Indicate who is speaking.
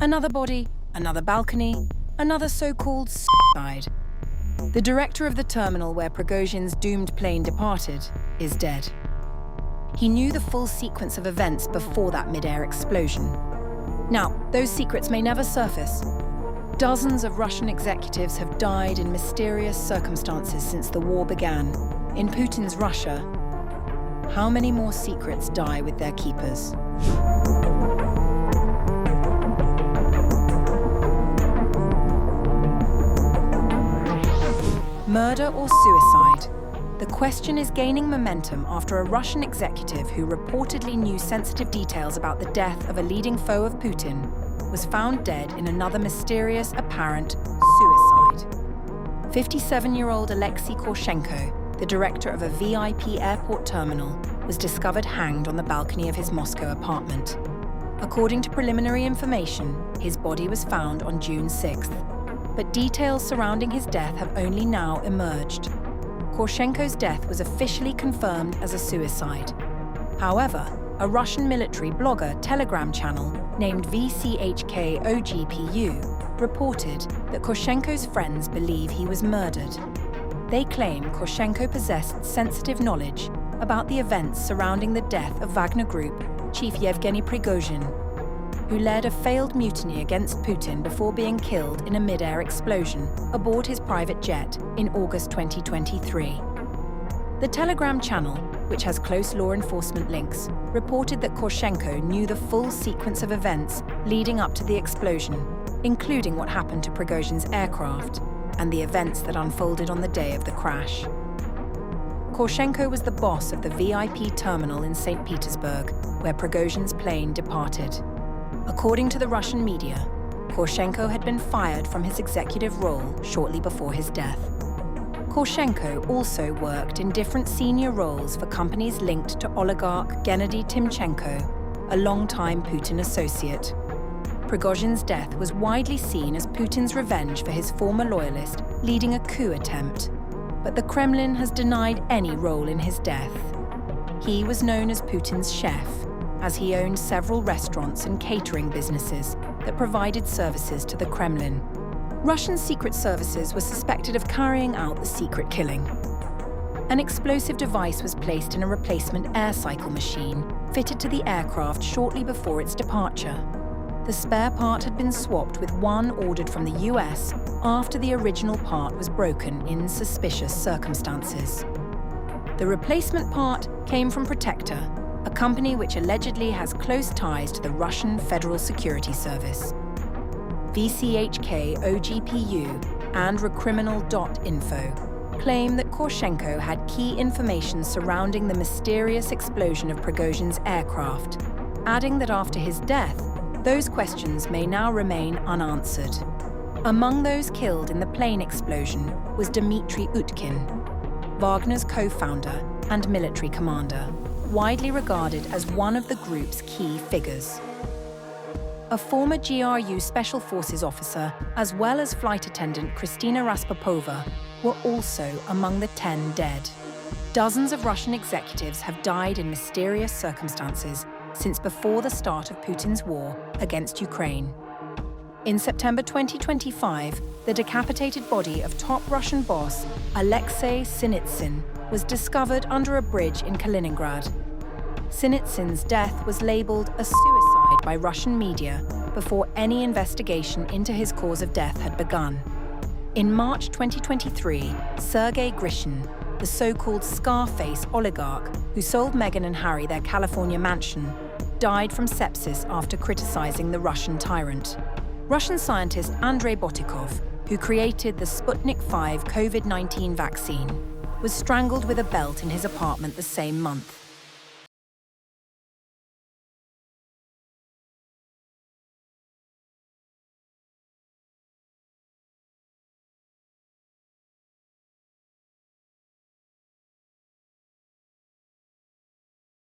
Speaker 1: Another body, another balcony, another so-called cide. The director of the terminal where Prigozhin's doomed plane departed is dead. He knew the full sequence of events before that mid-air explosion. Now, those secrets may never surface. Dozens of Russian executives have died in mysterious circumstances since the war began. In Putin's Russia, how many more secrets die with their keepers? Murder or suicide? The question is gaining momentum after a Russian executive who reportedly knew sensitive details about the death of a leading foe of Putin was found dead in another mysterious, apparent suicide. 57-year-old Alexey Korshenko, the director of a VIP airport terminal, was discovered hanged on the balcony of his Moscow apartment. According to preliminary information, his body was found on June 6th. But details surrounding his death have only now emerged. Korshenko's death was officially confirmed as a suicide. However, a Russian military blogger Telegram channel named VCHK OGPU reported that Korshenko's friends believe he was murdered. They claim Korshenko possessed sensitive knowledge about the events surrounding the death of Wagner Group chief Yevgeny Prigozhin, who led a failed mutiny against Putin before being killed in a mid-air explosion aboard his private jet in August 2023. The Telegram channel, which has close law enforcement links, reported that Korshenko knew the full sequence of events leading up to the explosion, including what happened to Prigozhin's aircraft and the events that unfolded on the day of the crash. Korshenko was the boss of the VIP terminal in St. Petersburg, where Prigozhin's plane departed. According to the Russian media, Korshenko had been fired from his executive role shortly before his death. Korshenko also worked in different senior roles for companies linked to oligarch Gennady Timchenko, a longtime Putin associate. Prigozhin's death was widely seen as Putin's revenge for his former loyalist leading a coup attempt, but the Kremlin has denied any role in his death. He was known as Putin's chef, as he owned several restaurants and catering businesses that provided services to the Kremlin. Russian secret services were suspected of carrying out the secret killing. An explosive device was placed in a replacement air cycle machine fitted to the aircraft shortly before its departure. The spare part had been swapped with one ordered from the US after the original part was broken in suspicious circumstances. The replacement part came from Protector, a company which allegedly has close ties to the Russian Federal Security Service. VCHK OGPU and Recriminal.info claim that Korshenko had key information surrounding the mysterious explosion of Prigozhin's aircraft, adding that after his death, those questions may now remain unanswered. Among those killed in the plane explosion was Dmitry Utkin, Wagner's co-founder and military commander, widely regarded as one of the group's key figures. A former GRU Special Forces officer, as well as flight attendant Kristina Raspopova, were also among the 10 dead. Dozens of Russian executives have died in mysterious circumstances since before the start of Putin's war against Ukraine. In September 2025, the decapitated body of top Russian boss Alexey Sinitsyn was discovered under a bridge in Kaliningrad. Sinitsyn's death was labeled a suicide by Russian media before any investigation into his cause of death had begun. In March 2023, Sergei Grishin, the so-called Scarface oligarch who sold Meghan and Harry their California mansion, died from sepsis after criticizing the Russian tyrant. Russian scientist Andrei Botikov, who created the Sputnik V COVID-19 vaccine, was strangled with a belt in his apartment the same month.